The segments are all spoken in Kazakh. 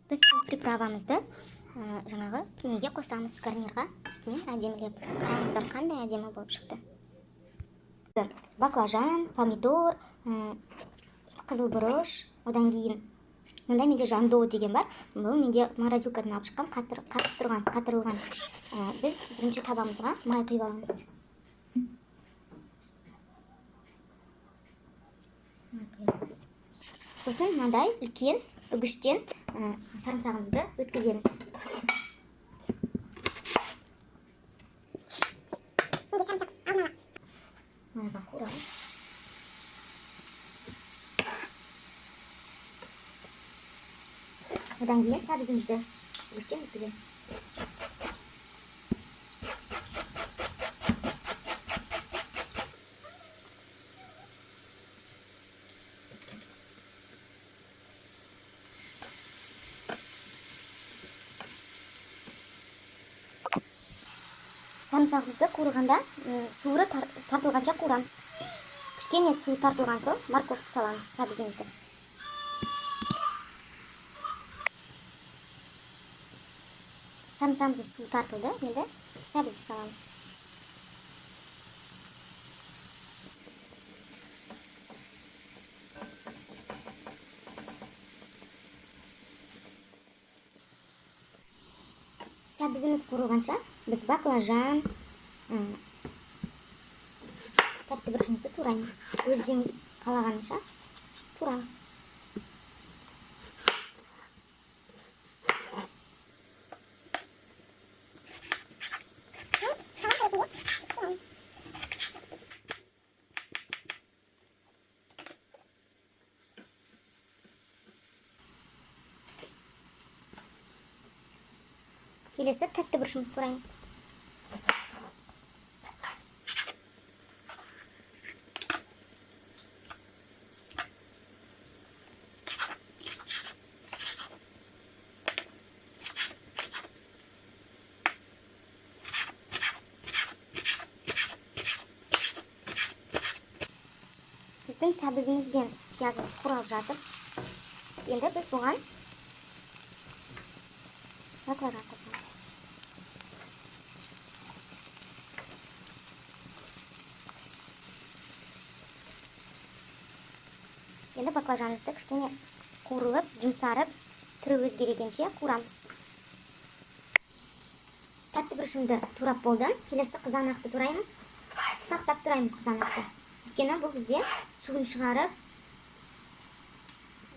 Біз приправамызды жаңағы неге қосамыз, гарнирға үстінен әдемілеп. Қараңыздар, қандай әдемі болып шықты. Баклажан, помидор, қызыл бұрыш, одан кейін мында менде жандо деген бар. Бұл менде морозилкадан алып шыққан қатырылған. Біз бірінші табамызға май құйып аламыз. Сосын мынандай үлкен үгіштен сарымсағымызды өткіземіз. Майға қуырамыз. Одан кейін сәбізімізді үгіштен өткіземіз. Сарымсағымызды қуырғанда суы тартылғанша қуырамыз. Кішкене су тартылған соң морковты саламыз, сәбізімізді. Сарымсағымыздың суы тартылды, енді сәбізді саламыз. Сәбізіміз қуырылғанша біз баклажан, тәтті бұрышымызды тураймыз. Өздеріңіз қалағанша турамыз. Келесі тәтті бұрышымызды тураймыз. Біздің сәбізіміз бен пиязымыз қуралып жатыр. Енді біз бұған баклажан қосамыз. Енді баклажанымызды кішкене қуырылып, жұмсарып, түрі өзгергенше қуырамыз. Тәтті бұрышымды турап болды. Келесі қызанақты тураймын. Ұсақтап тураймын қызанақты. Өйткені бұл бізде суын шығарып,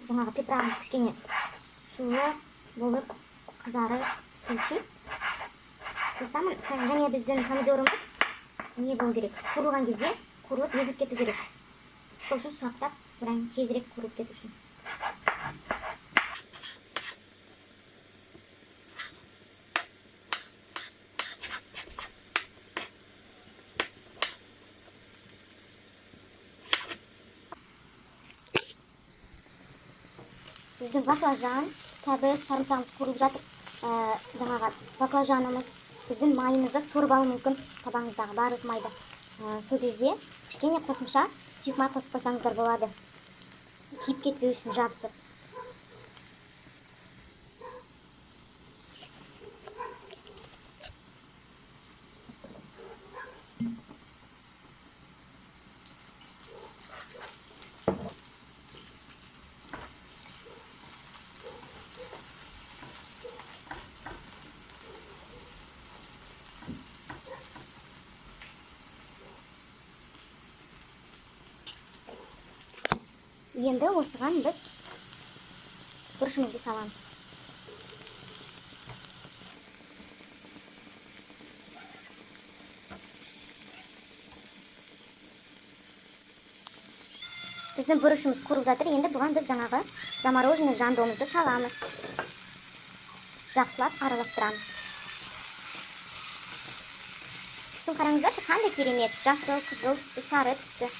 жаңағы приправамыз кішкене суы болып қызарып пісу үшін. Және біздің помидорымыз не болу керек? Қуырылған кезде қуырылып езіліп кету керек. Сол үшін ұсақтап тураймын, тезірек қуырылып кету үшін. Біздің баклажан, сәбіз, сарымсағымыз қуырылып жатыр. Жаңағы баклажанымыз біздің майымызды сорып алуы мүмкін, табаңыздағы барлық майды. Сол кезде кішкене қосымша сұйық май қосып қойсаңыздар болады. Күйіп кетпеу үшін жабысып. Енді осыған біз бұрышымызды саламыз. Біздің бұрышымыз қуырылып жатыр. Енді бұған біз жаңағы замороженный жандомызды саламыз. Жақсылап араластырамыз. Түсін қараңыздаршы, қандай керемет, жасыл, қызыл түсті, сары түсті.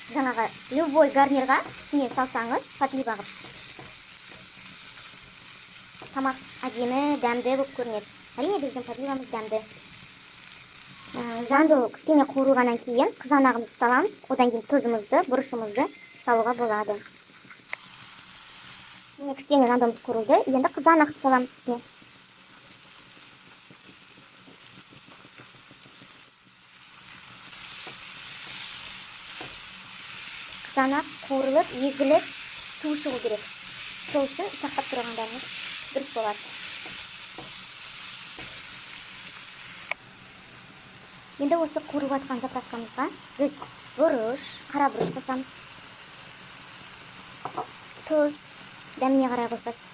Жаңағы любой гарнирға үстіне салсаңыз, подлив ағып, тамақ әдемі, дәмді болып көрінеді. Әрине біздің подливамыз дәмді. Жандо кішкене қуырылғаннан кейін қызанағымызды саламыз. Одан кейін тұзымызды, бұрышымызды салуға болады. Кішкене жандымыз қуырылды. Енді қызанақты саламыз үстіне. Қызанақ қуырылып, езіліп, су шығу керек. Сол үшін сақтап тұрғандарыңыз дұрыс болады. Енді осы қуырылып жатқан заправкамызға біз бұрыш, қара бұрыш қосамыз. Тұз, дәміне қарай қосасыз.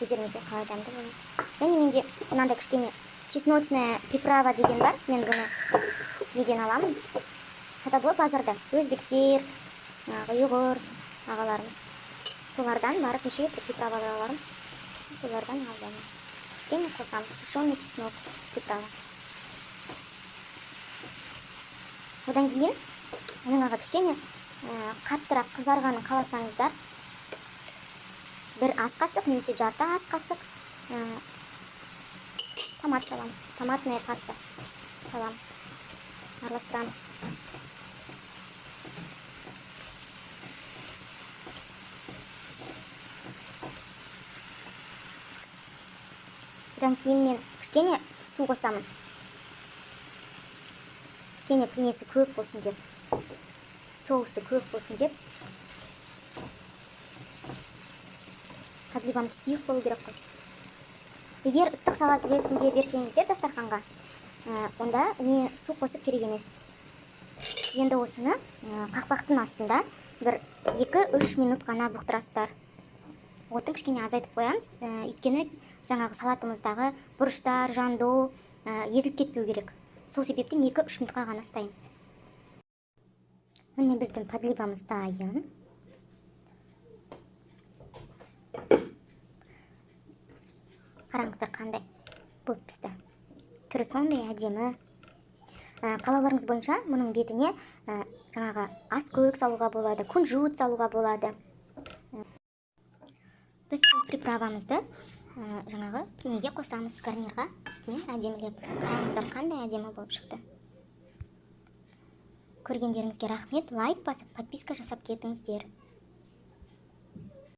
Өздеріңізге қалай дәмді болады. Және менде мынандай кішкене чесночная приправа деген бар. Мен бұны неден аламын? Сатады ғой базарда. Өзбектер, ұйғыр ағаларымыз. Солардан барып неше приправалар аларым. Солардан алdım. Кішкене қосамыз. Сушеный чеснок приправа. Одан кейін жаңағы кішкене қаттырақ қызарғанын қаласаңыздар, бір ас қасық немесе жарты ас қасық томат саламыз. Томатная паста саламыз. Араластырамыз. Одан кейін мен кішкене су қосамын. Кішкене несі көп болсын деп, соусы көп болсын деп. Подливамыз сұйық болу керек қой. Егер ыстық салат ретінде берсеңіздер дастарханға, онда не су қосып керек емес. Енді осыны қақпақтың астында бір 2-3 минут қана бұқтырасыздар. Отын кішкене азайтып қоямыз, өйткені жаңағы салатымыздағы бұрыштар, жанду езіліп кетпеу керек. Сол себептен 2-3 минутқа ғана ұстаймыз. Міне біздің подливамыз дайын. Қараңыздар қандай болып пісті. Түрі сондай әдемі. Қалауларыңыз бойынша мұның бетіне жаңағы ас көк салуға болады, күнжут салуға болады. Біз приправамызды жаңағы неге қосамыз, гарнирға үстіне әдемілеп. Қараңыздар қандай әдемі болып шықты. Көргендеріңізге рахмет. Лайк басып, подписка жасап кетіңіздер.